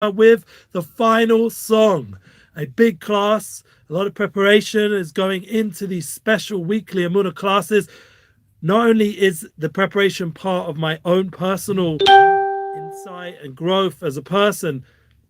with the final song. A big class, a lot of preparation is going into these special weekly Emuna classes. Not only is the preparation part of my own personal insight and growth as a person,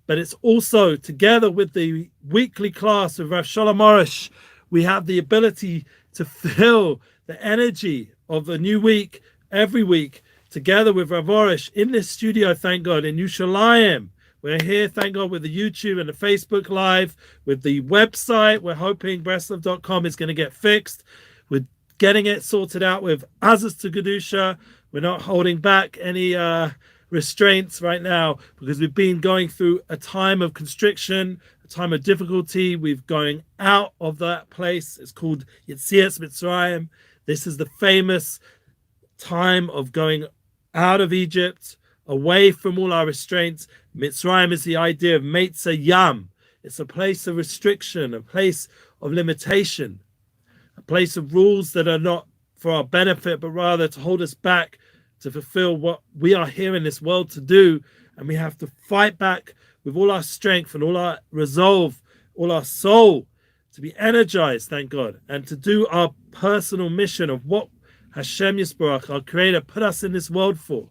but it's also together with the weekly class with Rav Shalom Arush, we have the ability to feel the energy of a new week every week together with Rav Arush in this studio, thank God, in Yerushalayim. We're here, thank God, with the YouTube and the Facebook Live, with the website. We're hoping Breslov.com is going to get fixed. We're getting it sorted out with Azaz to Gedusha. We're not holding back any restraints right now because we've been going through a time of constriction, a time of difficulty. We've going out of that place. It's called Yetzias Mitzrayim. This is the famous time of going out of Egypt, away from all our restraints. Mitzrayim is the idea of Meitza Yam. It's a place of restriction, a place of limitation, a place of rules that are not for our benefit, but rather to hold us back to fulfill what we are here in this world to do. And we have to fight back with all our strength and all our resolve, all our soul, to be energized, thank God, and to do our personal mission of what Hashem Yisbarach, our Creator, put us in this world for.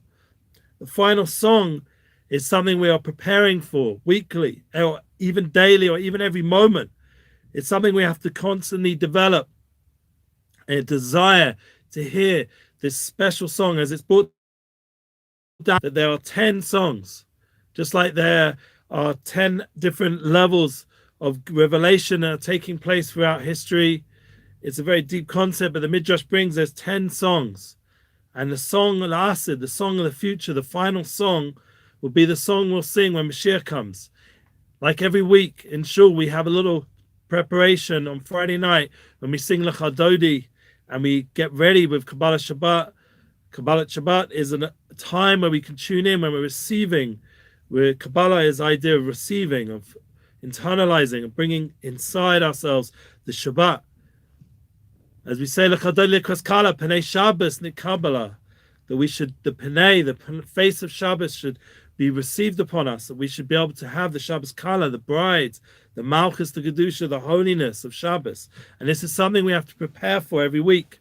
The final song is something we are preparing for weekly, or even daily, or even every moment. It's something we have to constantly develop, a desire to hear this special song, as it's brought down that there are 10 songs, just like there are 10 different levels of revelation that are taking place throughout history. It's a very deep concept, but the Midrash brings there's 10 songs. And the song Al-Asid, the song of the future, the final song, will be the song we'll sing when Mashiach comes. Like every week in Shul, we have a little preparation on Friday night when we sing Lecha Dodi and we get ready with Kabbalah Shabbat. Kabbalah Shabbat is a time where we can tune in when we're receiving, where Kabbalah is the idea of receiving, of internalizing, and bringing inside ourselves the Shabbat. As we say, Penei Shabbos Nikabbalah, that we should, the Penei, the face of Shabbos should be received upon us, that we should be able to have the Shabbos Kala, the bride, the Malchus, the Gedusha, the holiness of Shabbos. And this is something we have to prepare for every week.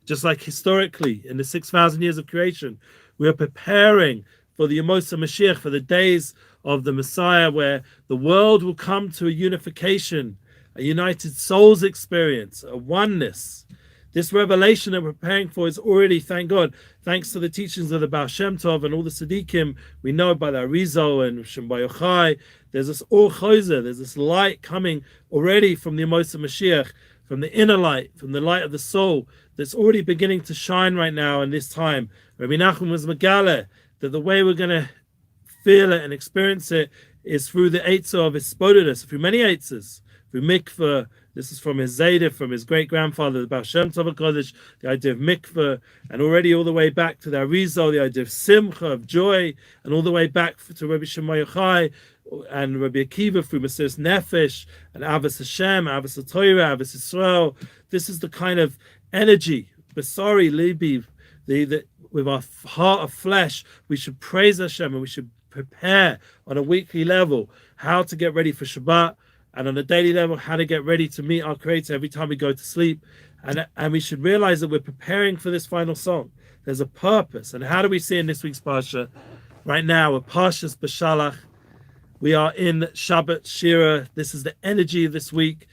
Just like historically, in the 6,000 years of creation, we are preparing for the Yemosa Mashiach, for the days of the Messiah, where the world will come to a unification, a united souls experience, a oneness. This revelation that we're preparing for is already, thank God, thanks to the teachings of the Baal Shem Tov and all the Tzaddikim, we know by the Arizal and Shem Yochai, there's this Or Choser, there's this light coming already from the Yemosa Mashiach, from the inner light, from the light of the soul, that's already beginning to shine right now in this time. Rabbi Nachum was Megale, that the way we're going to feel it and experience it is through the Eitzah of his Spodinus, through many Eitzahs, through mikveh. This is from his Zaydah, from his great-grandfather, the Baal Shem Tov HaKodesh, the idea of mikveh, and already all the way back to the Arizal, the idea of simcha, of joy, and all the way back to Rabbi Shimon Yochai and Rabbi Akiva through Mesiras Nefesh, and Avos Hashem, Avos HaTorah, Avos Yisrael. This is the kind of energy, Basari, Libi, with our heart of flesh, we should praise Hashem, and we should prepare on a weekly level how to get ready for Shabbat, and on a daily level, how to get ready to meet our Creator every time we go to sleep. And we should realize that we're preparing for this final song. There's a purpose. And how do we see in this week's Parsha? Right now, we're Parshas B'Shalach. We are in Shabbat Shira. This is the energy of this week.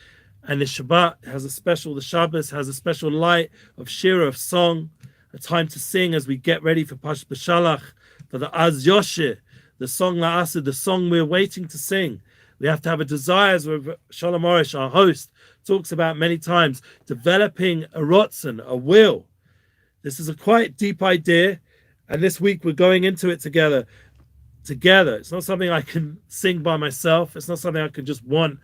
And the Shabbat has a special, the Shabbos has a special light of Shira, of song, a time to sing as we get ready for Parshas B'Shalach, for the Az Yoshir, the song La'asid, the song we're waiting to sing. We have to have a desire, as Shalom Arush, our host, talks about many times, developing a rotzen, a will. This is a quite deep idea, and this week we're going into it together. It's not something I can sing by myself. It's not something I can just want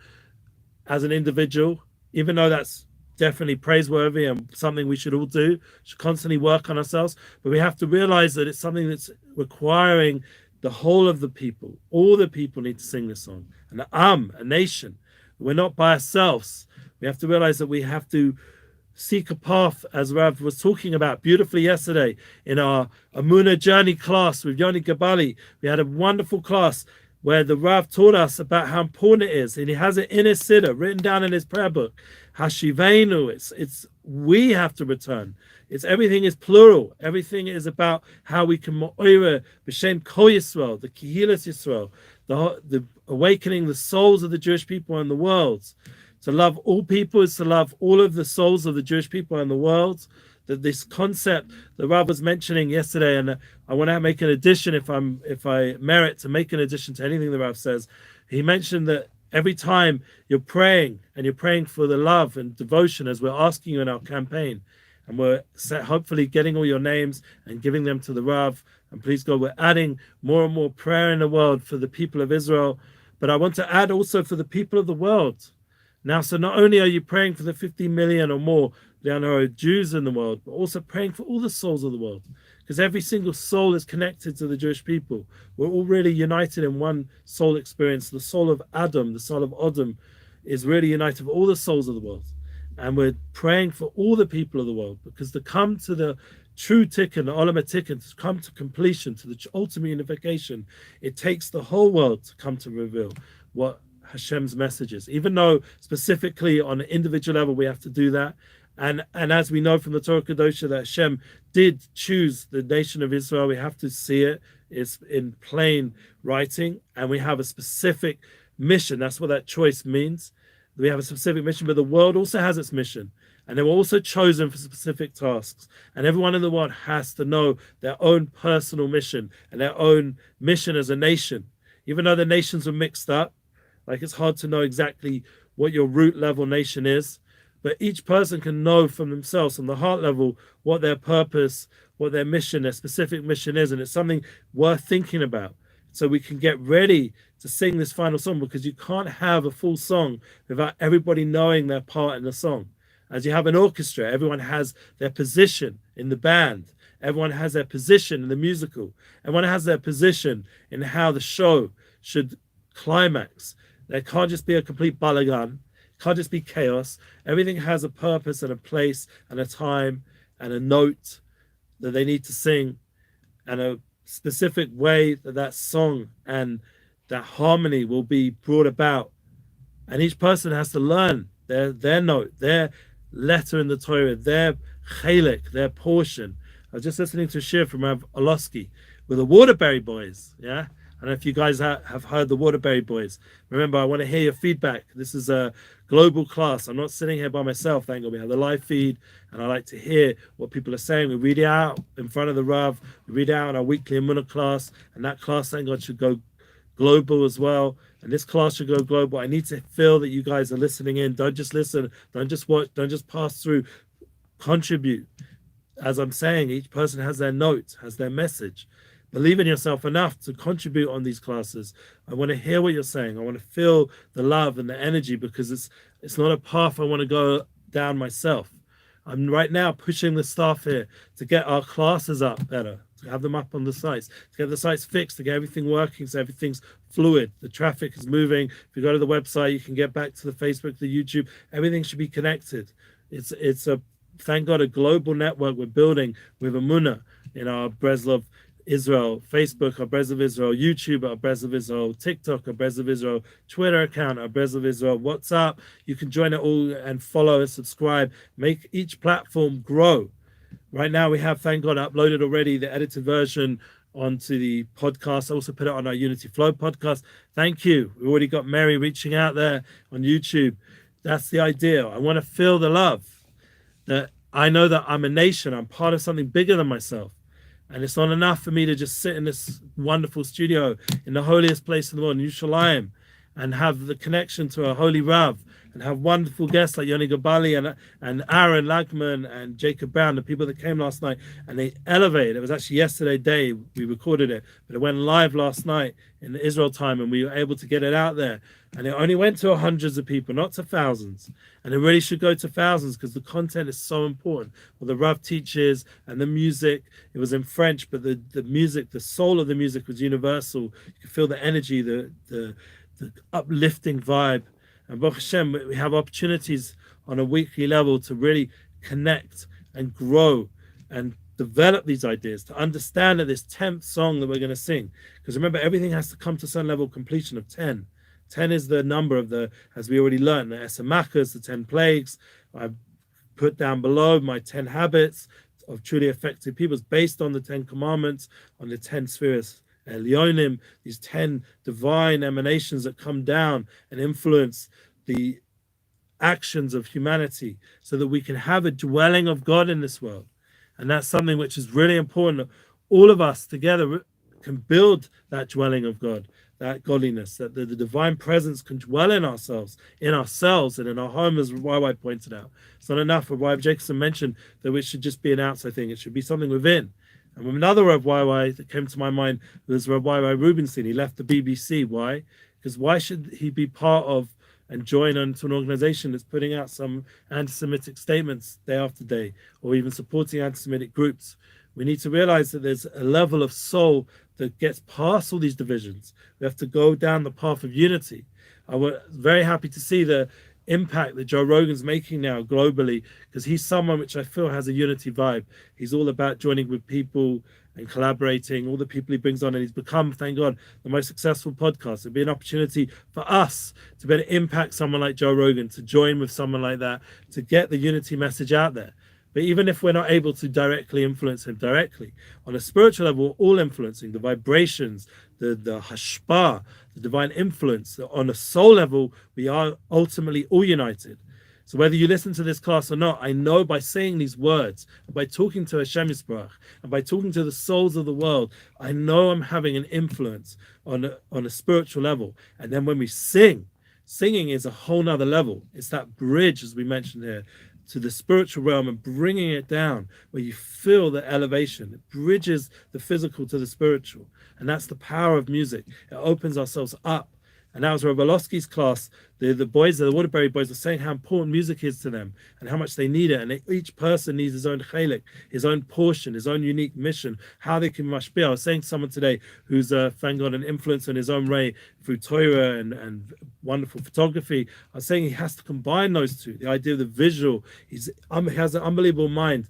as an individual, even though that's definitely praiseworthy and something we should all do, should constantly work on ourselves. But we have to realize that it's something that's requiring the whole of the people. All the people need to sing this song. And a nation. We're not by ourselves. We have to realize that we have to seek a path, as Rav was talking about beautifully yesterday in our Emuna journey class with Yoni Gabali. We had a wonderful class where the Rav taught us about how important it is, and he has it in his siddur, written down in his prayer book. Hashivenu, it's we have to return. It's everything is plural. Everything is about how we can mo'ira b'shem kol Yisrael, the Kehilas Yisrael, the awakening the souls of the Jewish people in the world. To love all people is to love all of the souls of the Jewish people in the world. That this concept the Rav was mentioning yesterday, and I want to make an addition if I merit to make an addition to anything the Rav says. He mentioned that every time you're praying, and you're praying for the love and devotion as we're asking you in our campaign, and we're hopefully getting all your names and giving them to the Rav. And please God, we're adding more and more prayer in the world for the people of Israel. But I want to add also for the people of the world. Now, so not only are you praying for the 50 million or more Jews in the world, but also praying for all the souls of the world. Because every single soul is connected to the Jewish people. We're all really united in one soul experience. The soul of Adam, the soul of Adam, is really united with all the souls of the world. And we're praying for all the people of the world, because to come to the true tikkun, the olam tikkun, to come to completion, to the ultimate unification, it takes the whole world to come to reveal what Hashem's messages, even though specifically on an individual level we have to do that. And as we know from the Torah Kedosha that Hashem did choose the nation of Israel, we have to see it. It's in plain writing, and we have a specific mission. That's what that choice means. We have a specific mission, but the world also has its mission, and they were also chosen for specific tasks. And everyone in the world has to know their own personal mission and their own mission as a nation. Even though the nations are mixed up, like it's hard to know exactly what your root level nation is, but each person can know from themselves, from the heart level, what their purpose, what their mission, their specific mission is. And it's something worth thinking about. So we can get ready to sing this final song, because you can't have a full song without everybody knowing their part in the song. As you have an orchestra, everyone has their position in the band. Everyone has their position in the musical. Everyone has their position in how the show should climax. There can't just be a complete balagan. Can't just be chaos. Everything has a purpose and a place and a time and a note that they need to sing, and a specific way that that song and that harmony will be brought about. And each person has to learn their note, their letter in the Torah, their chalik, their portion. I was just listening to a shir from Rav Olosky with the Waterbury Boys, yeah? I don't know if you guys have heard the Waterbury Boys. Remember, I want to hear your feedback. This is a global class. I'm not sitting here by myself, thank God. We have the live feed, and I like to hear what people are saying. We read it out in front of the Rav. We read it out in our weekly Emuna class, and that class, thank God, should go global as well. And this class should go global. I need to feel that you guys are listening in. Don't just listen. Don't just watch. Don't just pass through. Contribute. As I'm saying, each person has their note, has their message. Believe in yourself enough to contribute on these classes. I want to hear what you're saying. I want to feel the love and the energy, because it's not a path I want to go down myself. I'm right now pushing the staff here to get our classes up better, to have them up on the sites, to get the sites fixed, to get everything working so everything's fluid. The traffic is moving. If you go to the website, you can get back to the Facebook, the YouTube. Everything should be connected. It's a, thank God, a global network we're building with Emuna in our Breslov Israel, Facebook, our Breslov Israel, YouTube, our Breslov Israel, TikTok, our Breslov Israel, Twitter account, our Breslov Israel, WhatsApp. You can join it all and follow and subscribe. Make each platform grow. Right now we have, thank God, uploaded already the edited version onto the podcast. I also put it on our Unity Flow podcast. Thank you. We already got Mary reaching out there on YouTube. That's the idea. I want to feel the love. That I know that I'm a nation. I'm part of something bigger than myself. And it's not enough for me to just sit in this wonderful studio in the holiest place in the world, in Yerushalayim, and have the connection to a holy Rav, and have wonderful guests like Yoni Gabali and Aaron Lagman and Jacob Brown, the people that came last night, and they elevated. It was actually yesterday day we recorded it, but it went live last night in the Israel time, and we were able to get it out there. And it only went to hundreds of people, not to thousands. And it really should go to thousands, because the content is so important. Well, the Rav teaches and the music, it was in French, but the music, the soul of the music was universal. You could feel the energy, the uplifting vibe. And Baruch Hashem, we have opportunities on a weekly level to really connect and grow and develop these ideas, to understand that this 10th song that we're going to sing, because remember, everything has to come to some level of completion of 10. 10 is the number of the, as we already learned, the Esamakas, the 10 plagues. I've put down below my 10 habits of truly effective people based on the 10 commandments, on the 10 spheres, Elyonim, these 10 divine emanations that come down and influence the actions of humanity so that we can have a dwelling of God in this world. And that's something which is really important. All of us together can build that dwelling of God, that godliness, that the divine presence can dwell in ourselves and in our home, as YY pointed out. It's not enough. Rabbi Jacobson mentioned that it should just be an outside thing. It should be something within. And with another Rav YY that came to my mind was Rav YY Rubinstein. He left the BBC. Why? Because why should he be part of and join onto an organization that's putting out some anti-Semitic statements day after day, or even supporting anti-Semitic groups? We need to realize that there's a level of soul that gets past all these divisions. We have to go down the path of unity. I was very happy to see the impact that Joe Rogan's making now globally, because he's someone which I feel has a unity vibe. He's all about joining with people and collaborating, all the people he brings on, and he's become, thank God, the most successful podcast. It'd be an opportunity for us to be able to impact someone like Joe Rogan, to join with someone like that, to get the unity message out there. But even if we're not able to directly influence him directly, on a spiritual level, we're all influencing the vibrations, the hashpah, the divine influence. On a soul level, we are ultimately all united. So whether you listen to this class or not, I know by saying these words, by talking to Hashem Yisbarach, and by talking to the souls of the world, I know I'm having an influence on a spiritual level. And then when we sing, singing is a whole nother level. It's that bridge, as we mentioned here, to the spiritual realm and bringing it down where you feel the elevation. It bridges the physical to the spiritual. And that's the power of music. It opens ourselves up. And that was Robolowski's class. The boys, the Waterbury boys, were saying how important music is to them and how much they need it. And each person needs his own chelik, his own portion, his own unique mission, how they can mashpia. I was saying to someone today who's, thank God, an influencer in his own way through Torah and wonderful photography. I was saying he has to combine those two, the idea of the visual. He has an unbelievable mind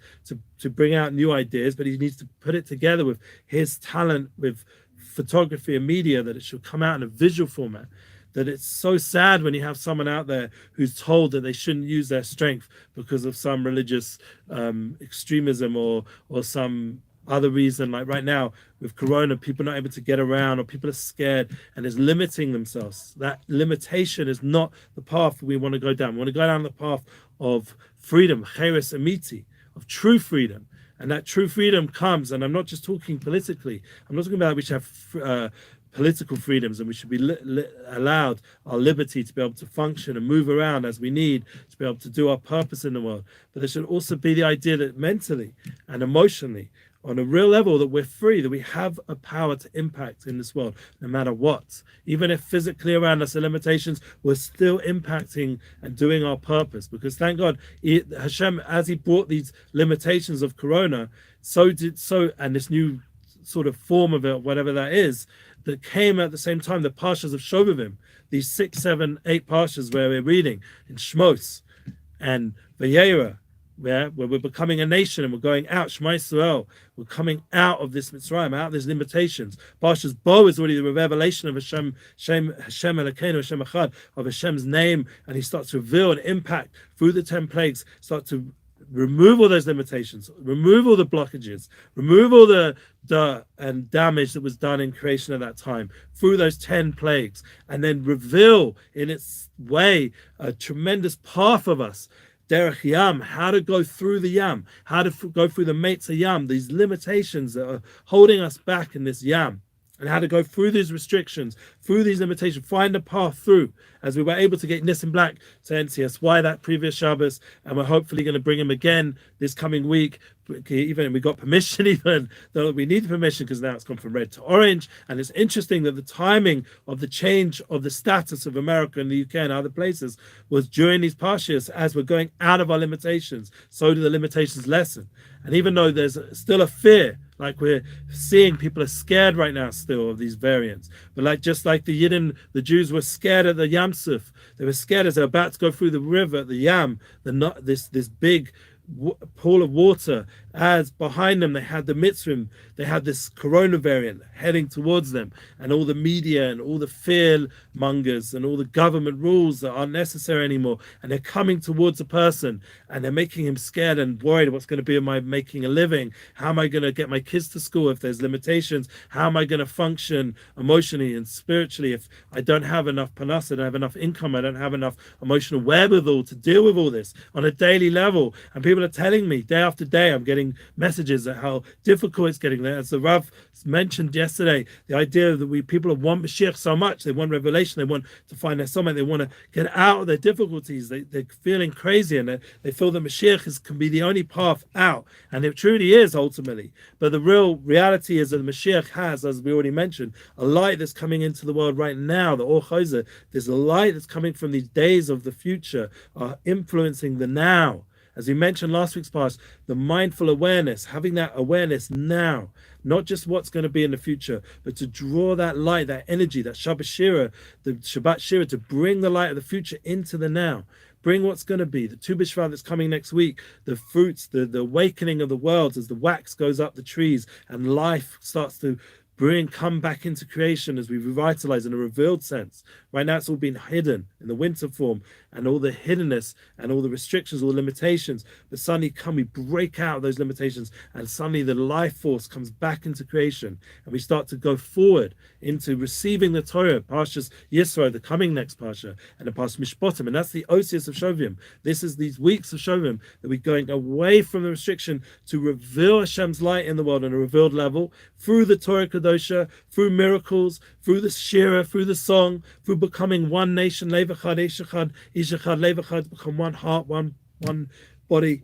to bring out new ideas, but he needs to put it together with his talent, with photography and media, that it should come out in a visual format. That it's so sad when you have someone out there who's told that they shouldn't use their strength because of some religious extremism or some other reason. Like right now with Corona, people are not able to get around, or people are scared and is limiting themselves. That limitation is not the path we want to go down. We want to go down the path of freedom, cheres amiti, of true freedom. And that true freedom comes, and I'm not just talking politically, I'm not talking about we should have political freedoms and we should be allowed our liberty to be able to function and move around as we need to be able to do our purpose in the world. But there should also be the idea that mentally and emotionally, on a real level, that we're free, that we have a power to impact in this world, no matter what. Even if physically around us are limitations, we're still impacting and doing our purpose. Because thank God, Hashem, as he brought these limitations of Corona, and this new sort of form of it, whatever that is, that came at the same time, the parshas of Shovivim, these 6, 7, 8 parshas where we're reading in Shmos and Vayera, where we're becoming a nation and we're going out, Shema Yisrael, we're coming out of this Mitzrayim, out of these limitations. Parshas Bo is already the revelation of Hashem Elokeinu, Hashem Echad, of Hashem's name, and he starts to reveal and impact through the 10 plagues, start to remove all those limitations, remove all the blockages, remove all the dirt and damage that was done in creation at that time through those 10 plagues, and then reveal in its way a tremendous path of us, Derech Yam, how to go through the Yam, how to go through the Mates Yam, these limitations that are holding us back in this Yam, and how to go through these restrictions, through these limitations, find a path through, as we were able to get Nissim Black to NCSY that previous Shabbos, and we're hopefully going to bring him again this coming week. Even we got permission, even though we need permission because now it's gone from red to orange. And it's interesting that the timing of the change of the status of America and the UK and other places was during these parshas, as we're going out of our limitations. So do the limitations lessen. And even though there's still a fear, like we're seeing, people are scared right now still of these variants. But just like the Yidden, the Jews were scared at the Yam Suf. They were scared as they're about to go through the river, the Yam, this big pool of water, as behind them they had the Mitzrim, they had this corona variant heading towards them, and all the media and all the fear mongers and all the government rules that aren't necessary anymore, and they're coming towards a person and they're making him scared and worried what's going to be in my making a living. How am I going to get my kids to school if there's limitations? How am I going to function emotionally and spiritually if I don't have enough panas, I don't have enough income, I don't have enough emotional wherewithal to deal with all this on a daily level? And people are telling me day after day, I'm getting messages at how difficult it's getting there. As the Rav mentioned yesterday, the idea that people want Mashiach so much, they want revelation, they want to find their soulmate, they want to get out of their difficulties, they're feeling crazy, and they feel that Mashiach can be the only path out, and it truly is ultimately. But the real reality is that the Mashiach has, as we already mentioned, a light that's coming into the world right now, the Or Chozer. There's a light that's coming from these days of the future, are influencing the now. As we mentioned last week's past, the mindful awareness, having that awareness now, not just what's going to be in the future, but to draw that light, that energy, that Shabbat Shira, the Shabbat Shira, to bring the light of the future into the now. Bring what's going to be, the Tu B'Shvat that's coming next week, the fruits, the awakening of the worlds as the wax goes up the trees and life starts to come back into creation as we revitalize in a revealed sense. Right now, it's all been hidden in the winter form, and all the hiddenness and all the restrictions, all the limitations. But suddenly, we break out those limitations, and suddenly the life force comes back into creation, and we start to go forward into receiving the Torah, Parshas Yisro, the coming next Parsha, and the Parshas Mishpatim, and that's the Osius of Shovivim. This is these weeks of Shovivim that we're going away from the restriction to reveal Hashem's light in the world on a revealed level through the Torah Kadosha, through miracles, through the Shira, through the song, through becoming one nation, Levachad, Eshachad, Ishachad, Levachad, become one heart, one body.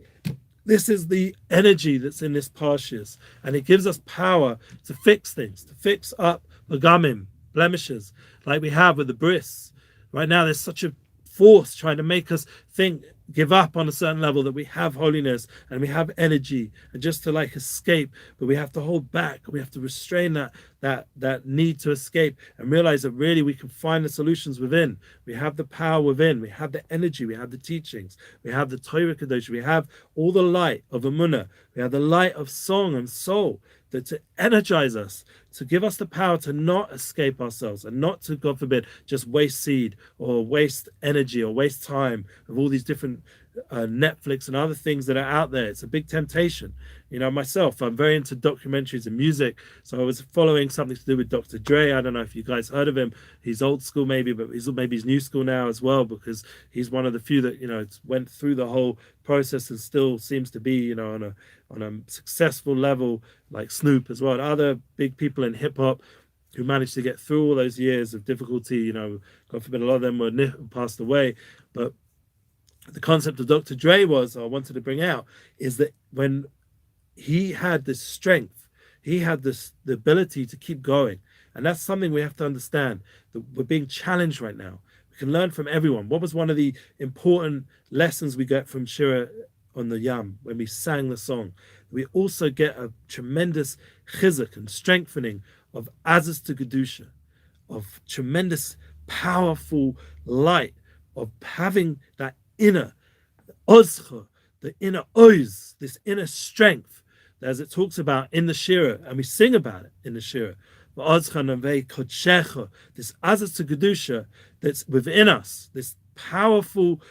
This is the energy that's in this Parshas, and it gives us power to fix things, to fix up Bagamim, blemishes, like we have with the bris. Right now, there's such a force trying to make us give up on a certain level, that we have holiness and we have energy and just to escape, but we have to hold back. We have to restrain that need to escape and realize that really we can find the solutions within. We have the power within. We have the energy. We have the teachings. We have the Torah Kadosh. We have all the light of Emuna. We have the light of song and soul to energize us, to give us the power to not escape ourselves and not to, God forbid, just waste seed or waste energy or waste time with all these different Netflix and other things that are out there. It's a big temptation. Myself, I'm very into documentaries and music, so I was following something to do with Dr. Dre. I don't know if you guys heard of him. He's old school maybe, but he's new school now as well, because he's one of the few that went through the whole process and still seems to be on a successful level, like Snoop as well, and other big people in hip hop who managed to get through all those years of difficulty. God forbid, a lot of them were passed away, but the concept of Dr. Dre I wanted to bring out, is that when he had this strength, he had the ability to keep going. And that's something we have to understand, that we're being challenged right now. We can learn from everyone. What was one of the important lessons we get from Shira on the Yam when we sang the song? We also get a tremendous chizuk and strengthening of Azaz to Gedusha, of tremendous powerful light, of having that inner ozcha, the inner oz, this inner strength, as it talks about in the Shira, and we sing about it in the Shira. This Azaz to Gedusha that's within us, this powerful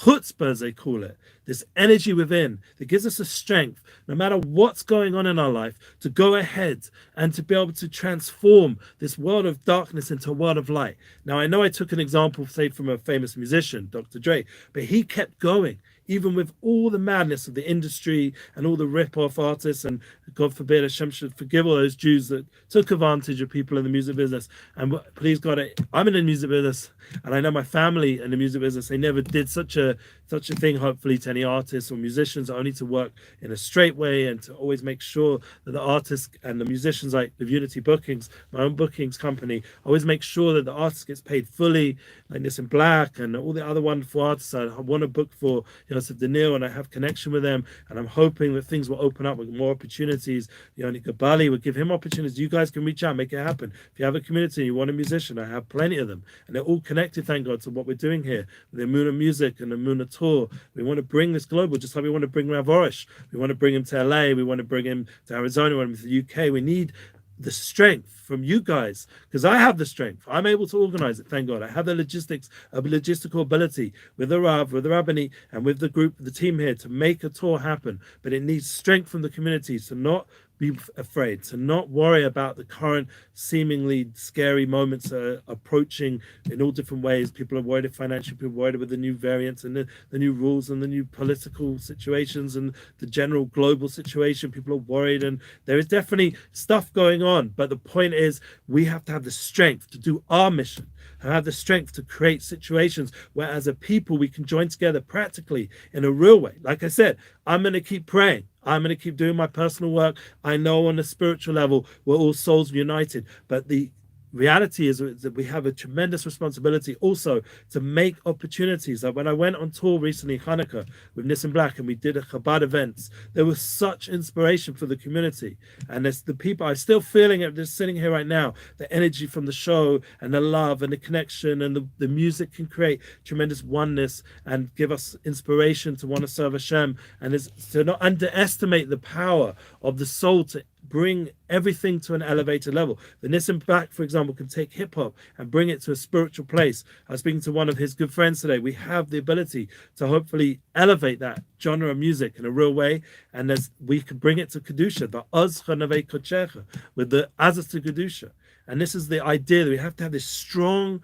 chutzpah, as they call it, this energy within that gives us a strength, no matter what's going on in our life, to go ahead and to be able to transform this world of darkness into a world of light. Now, I know I took an example, say, from a famous musician, Dr. Dre, but he kept going, even with all the madness of the industry and all the rip-off artists, and God forbid, Hashem should forgive all those Jews that took advantage of people in the music business. And please God, I'm in the music business, and I know my family in the music business, they never did such a thing, hopefully, to any artists or musicians, only to work in a straight way and to always make sure that the artists and the musicians, like the Unity Bookings, my own bookings company, always make sure that the artist gets paid fully, like this in Black and all the other wonderful artists I want to book for, Yosef Daniel, and I have connection with them, and I'm hoping that things will open up with more opportunities. Yoni Gabali would give him opportunities. You guys can reach out, make it happen. If you have a community and you want a musician, I have plenty of them, and they're all connected, thank God, to what we're doing here with the Emuna music and the Emuna tour. We want to bring bring this global, just like we want to bring Ravorish. We want to bring him to LA. We want to bring him to Arizona. We want him to the UK. We need the strength from you guys, because I have the strength. I'm able to organize it, thank God. I have the logistical ability with the Rav, with the Rabbani, and with the group, the team here to make a tour happen. But it needs strength from the community to not be afraid, to not worry about the current seemingly scary moments approaching in all different ways. People are worried financially, people are worried with the new variants and the new rules and the new political situations and the general global situation. People are worried, and there is definitely stuff going on. But the point is, we have to have the strength to do our mission and have the strength to create situations where as a people we can join together practically in a real way. Like I said, I'm going to keep praying. I'm going to keep doing my personal work. I know on a spiritual level, we're all souls united. But the reality is that we have a tremendous responsibility also to make opportunities. Like when I went on tour recently, Hanukkah, with Nissan Black, and we did a Chabad events, there was such inspiration for the community. And there's the people, I'm still feeling it, just sitting here right now, the energy from the show and the love and the connection and the music can create tremendous oneness and give us inspiration to want to serve Hashem. And it's to not underestimate the power of the soul to bring everything to an elevated level. The Nissan Black, for example, can take hip-hop and bring it to a spiritual place. I was speaking to one of his good friends today. We have the ability to hopefully elevate that genre of music in a real way, and as we can bring it to Kedusha, the Ozcha Navei Kochecha, with the Azaz to Kedusha. And this is the idea that we have to have this strong,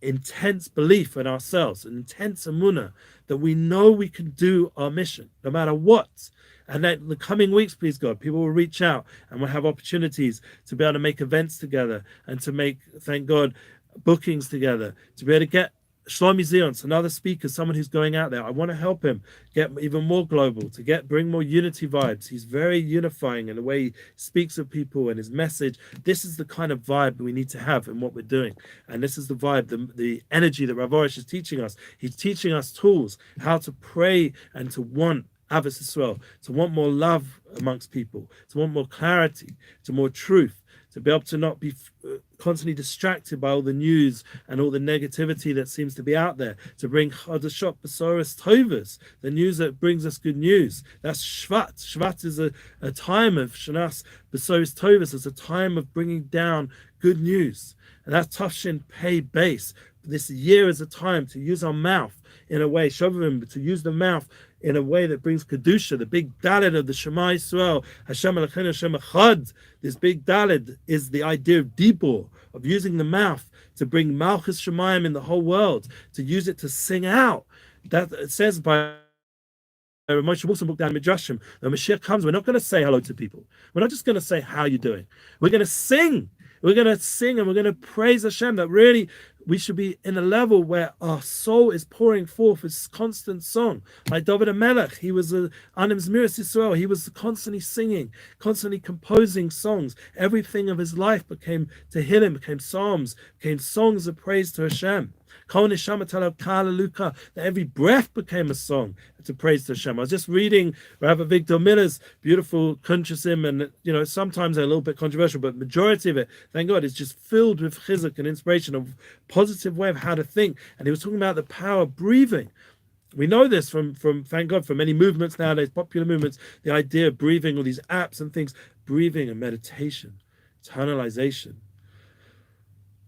intense belief in ourselves, an intense Emuna, that we know we can do our mission, no matter what. And that in the coming weeks, please God, people will reach out and we'll have opportunities to be able to make events together and to make, thank God, bookings together, to be able to get Shlomi Zion, another speaker, someone who's going out there. I want to help him get even more global, to bring more unity vibes. He's very unifying in the way he speaks of people and his message. This is the kind of vibe we need to have in what we're doing. And this is the vibe, the energy that Rav Orish is teaching us. He's teaching us tools, how to pray and to want Ahavas Yisrael, to want more love amongst people, to want more clarity, to more truth, to be able to not be constantly distracted by all the news and all the negativity that seems to be out there, to bring Chadashot Besoros Tovas, the news that brings us good news. That's Shvat. Shvat is a time of Shanas Besoros Tovas. It's a time of bringing down good news. And that's Tafshin Pei Base. This year is a time to use our mouth in a way, Shovivim, to use the mouth in a way that brings Kedusha, the big Dalet of the Shema Yisrael, Hashem Elokeinu Hashem Echad. This big Dalet is the idea of Dibor, of using the mouth to bring Malchus Shemayim in the whole world, to use it to sing out. That it says by Moshe Wilson book down in Midrashim, the Mashiach comes, we're not going to say hello to people. We're not just going to say, how you doing? We're going to sing. We're going to sing and we're going to praise Hashem, that really we should be in a level where our soul is pouring forth its constant song. Like David HaMelech, he was Anim Zmiris Yisrael. He was constantly singing, constantly composing songs. Everything of his life became Tehillim, became psalms, became songs of praise to Hashem. That every breath became a song to praise to Hashem. I was just reading Rabbi Victor Miller's beautiful Kuntrasim, and sometimes they're a little bit controversial, but majority of it, thank God, is just filled with chizuk and inspiration of positive way of how to think. And he was talking about the power of breathing. We know this from thank God, from many movements nowadays, popular movements, the idea of breathing, all these apps and things, breathing and meditation, internalization.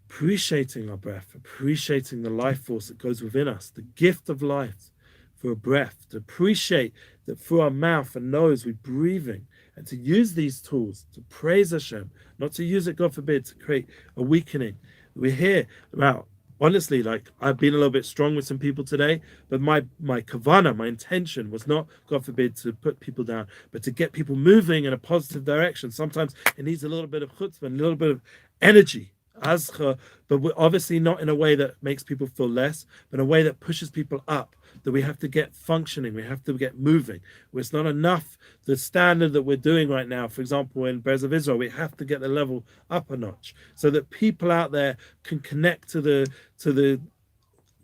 Appreciating our breath, appreciating the life force that goes within us, the gift of life for a breath, to appreciate that through our mouth and nose we're breathing, and to use these tools to praise Hashem, not to use it, God forbid, to create a weakening. We're here, wow, honestly, like I've been a little bit strong with some people today, but my kavana, my intention was not, God forbid, to put people down, but to get people moving in a positive direction. Sometimes it needs a little bit of chutzpah, a little bit of energy. Azcha, but we're obviously not in a way that makes people feel less, but in a way that pushes people up, that we have to get functioning, we have to get moving. It's not enough, the standard that we're doing right now, for example, in Bears of Israel, we have to get the level up a notch so that people out there can connect to the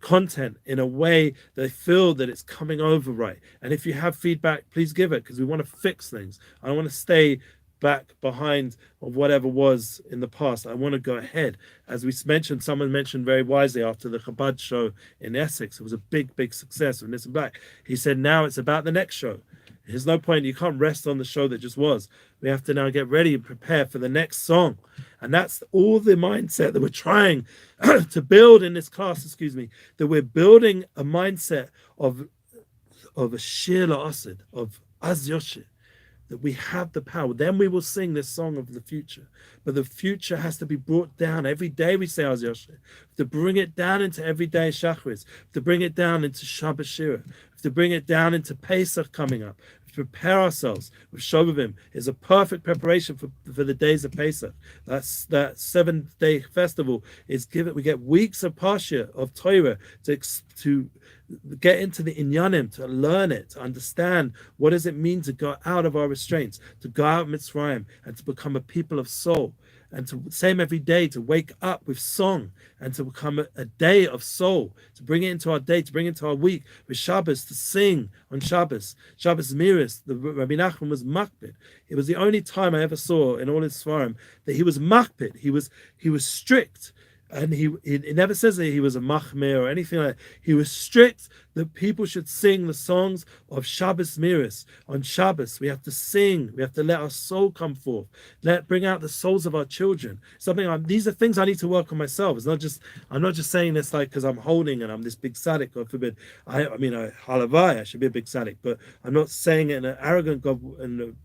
content in a way they feel that it's coming over right. And if you have feedback, please give it, because we want to fix things. I don't want to stay back behind of whatever was in the past. I want to go ahead. As we mentioned, someone mentioned very wisely after the Chabad show in Essex, it was a big success with Nissan Black. He said, now it's about the next show. There's no point. You can't rest on the show that just was. We have to now get ready and prepare for the next song. And that's all the mindset that we're trying to build in this class, that we're building a mindset of a Shir La'asid, of Az Yoshir, that we have the power. Then we will sing this song of the future. But the future has to be brought down. Every day we say Az Yoshir. To bring it down into everyday Shachris, to bring it down into Shabbat Shira, to bring it down into Pesach coming up, to prepare ourselves with Shovivim is a perfect preparation for the days of Pesach. That 7-day festival is given. We get weeks of Parsha, of Torah, to get into the Inyanim, to learn it, to understand what does it mean to go out of our restraints, to go out of Mitzrayim, and to become a people of soul. And to same every day, to wake up with song and to become a day of soul, to bring it into our day, to bring it into our week with Shabbos, to sing on Shabbos. Shabbos Miris, the Rabbi Nachman was makpid. It was the only time I ever saw in all his svarim that he was makpid. He was strict. And he never says that he was a machmir or anything like that. He was strict that people should sing the songs of Shabbos Miris. On Shabbos, we have to sing. We have to let our soul come forth. Bring out the souls of our children. These are things I need to work on myself. I'm not just saying this like because I'm holding and I'm this big tzaddik, God forbid. Halavai, I should be a big tzaddik, but I'm not saying it in an arrogant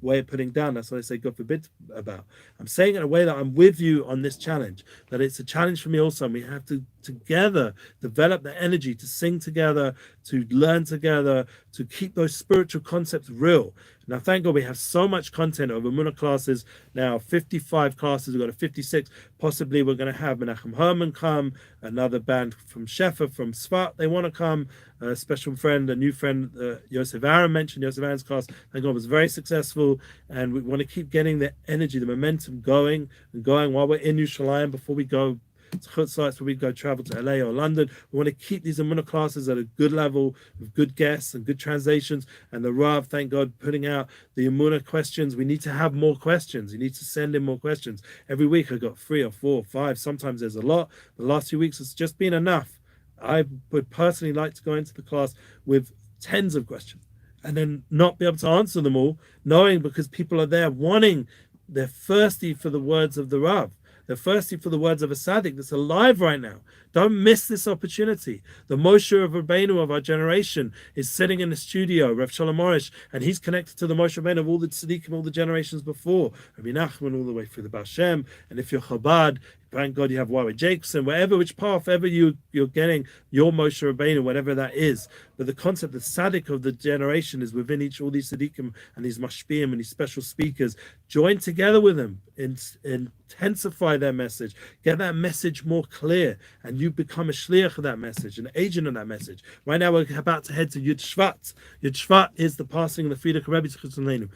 way of putting down. That's what I say God forbid about. I'm saying it in a way that I'm with you on this challenge, that it's a challenge for me also, and we have to together develop the energy to sing together, to learn together, to keep those spiritual concepts real. Now, thank God we have so much content of Emuna classes now, 55 classes, we've got a 56. Possibly we're going to have Menachem Herman come, another band from Shefa, from Sfat, they want to come, a special friend, a new friend, Yosef Aaron mentioned. Yosef Aaron's class, thank God, was very successful, and we want to keep getting the energy, the momentum going while we're in Yerushalayim before we go to Chutzlaritz, where we go travel to LA or London. We want to keep these Emuna classes at a good level with good guests and good translations. And the Rav, thank God, putting out the Emuna questions. We need to have more questions. You need to send in more questions. Every week I got 3 or 4 or 5. Sometimes there's a lot. The last few weeks it's just been enough. I would personally like to go into the class with tens of questions and then not be able to answer them all, knowing because people are there they're thirsty for the words of the Rav. They're thirsty for the words of a tzaddik that's alive right now. Don't miss this opportunity. The Moshe of Rabbeinu of our generation is sitting in the studio, Rav Shalom Orish, and he's connected to the Moshe Rabbeinu of all the tzaddikim, all the generations before. Rabbi Nachman all the way through the Baal Shem. And if you're Chabad, thank God you have Warwick Jacobson, which path ever you're getting your Moshe Rabbeinu, whatever that is. But the concept, the tzaddik of the generation is within all these tzaddikim and these mashpiyim and these special speakers. Join together with them, intensify their message, get that message more clear, and you become a shliach of that message, an agent of that message. Right now we're about to head to Yud Shvat. Yud Shvat is the passing of the Frierdiker Rebbe Tzchutzleinu.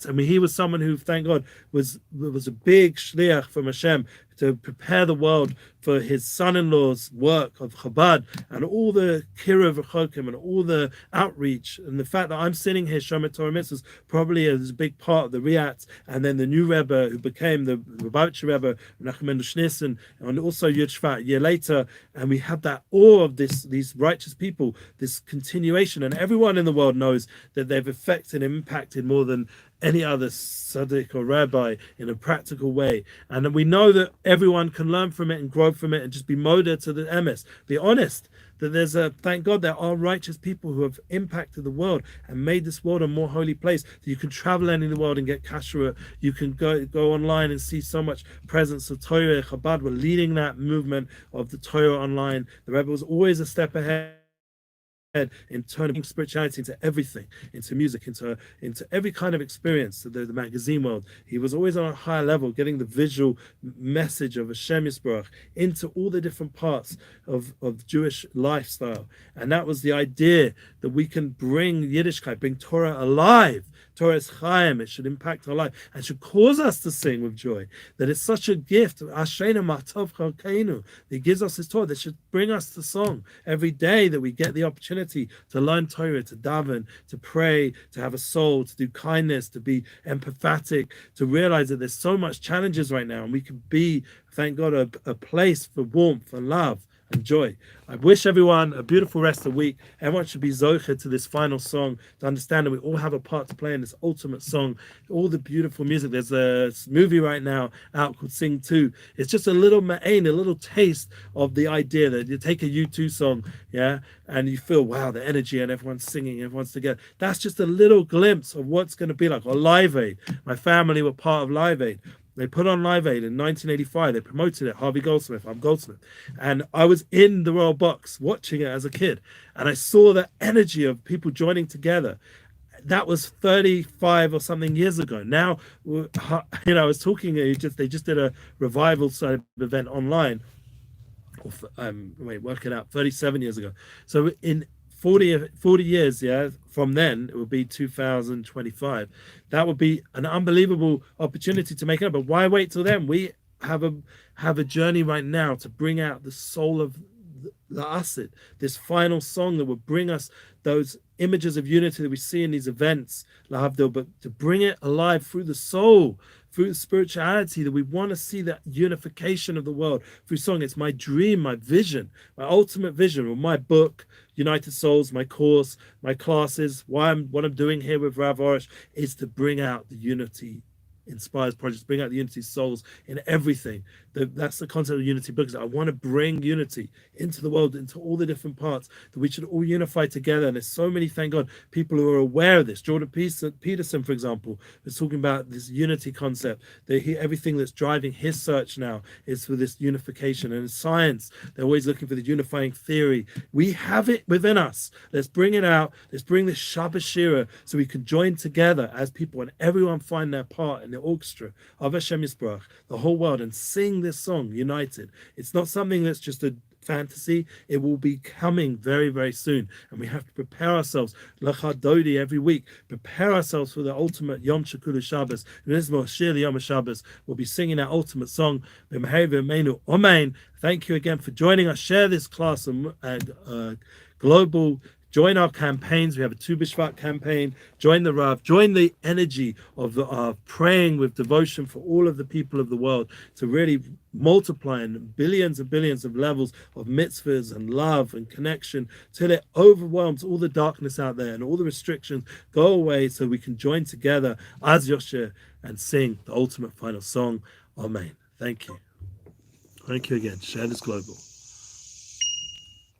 I mean, he was someone who, thank God, was a big shliach from Hashem to prepare the world for his son-in-law's work of Chabad and all the Kiruv Rechokim and all the outreach, and the fact that I'm sitting here, Shomer Torah Mitzvahs, probably is a big part of the Riyat, and then the new Rebbe who became the Lubavitcher Rebbe, Menachem Mendel Schneerson, and also Yud Shvat a year later, and we have that awe of these righteous people, this continuation, and everyone in the world knows that they've affected and impacted more than any other tzaddik or rabbi in a practical way, and we know that everyone can learn from it and grow from it and just be moda to the emes. Be honest that thank God there are righteous people who have impacted the world and made this world a more holy place, that you can travel in the world and get kashrut. You can go online and see so much presence of Torah. Chabad were leading that movement of the Torah online. The Rebbe was always a step ahead in turning spirituality into everything, into music, into every kind of experience, the magazine world. He was always on a higher level, getting the visual message of Hashem Yisborach into all the different parts of Jewish lifestyle. And that was the idea, that we can bring Yiddishkeit, bring Torah alive Torah Chaim. It should impact our life and should cause us to sing with joy. That it's such a gift. Ashreinu Matov Chalkeinu. That gives us His Torah. That should bring us to song every day. That we get the opportunity to learn Torah, to daven, to pray, to have a soul, to do kindness, to be empathetic, to realize that there's so much challenges right now, and we can be, thank God, a place for warmth and love and joy. I wish everyone a beautiful rest of the week. Everyone should be zocher to this final song, to understand that we all have a part to play in this ultimate song. All the beautiful music. There's a movie right now out called Sing 2. It's just a little ma'ain, a little taste of the idea that you take a U2 song, yeah, and you feel, wow, the energy and everyone's singing, everyone's together. That's just a little glimpse of what's going to be like. Or Live Aid. My family were part of Live Aid. They put on Live Aid in 1985. They promoted it. Harvey Goldsmith. I'm Goldsmith. And I was in the Royal Box watching it as a kid. And I saw the energy of people joining together. That was 35 or something years ago. Now, I was talking, they just did a revival sort of event online. Work it out, 37 years ago. So in 40 years, yeah, from then, it would be 2025. That would be an unbelievable opportunity to make it up. But why wait till then? We have a journey right now to bring out the soul of the Asid, this final song that will bring us those images of unity that we see in these events, Lahavdil, but to bring it alive through the soul, through the spirituality, that we want to see that unification of the world through song. It's my dream, my vision, my ultimate vision, or my book, United Souls, my course, my classes, what I'm doing here with Rav Orish is to bring out the unity inspires projects, bring out the unity souls in everything. That's the concept of unity books. I want to bring unity into the world, into all the different parts, that we should all unify together. And there's so many, thank God, people who are aware of this. Jordan Peterson, for example, was talking about this unity concept, that everything that's driving his search now is for this unification. And in science, they're always looking for the unifying theory. We have it within us. Let's bring it out. Let's bring this Shabbat Shira so we can join together as people and everyone find their part in the orchestra of Hashem Yisbarach, the whole world, and sing this song united. It's not something that's just a fantasy. It will be coming very, very soon, and we have to prepare ourselves l'chadodi every week, prepare ourselves for the ultimate Yom Shekulu Shabbos. Yom Shabbos, we'll be singing our ultimate song. Thank you again for joining us. Share this class and global. Join our campaigns. We have a Tu B'Shvat campaign. Join the Rav. Join the energy of praying with devotion for all of the people of the world to really multiply in billions and billions of levels of mitzvahs and love and connection till it overwhelms all the darkness out there and all the restrictions go away so we can join together as Yosher and sing the ultimate final song. Amen. Thank you. Thank you again. Share this global.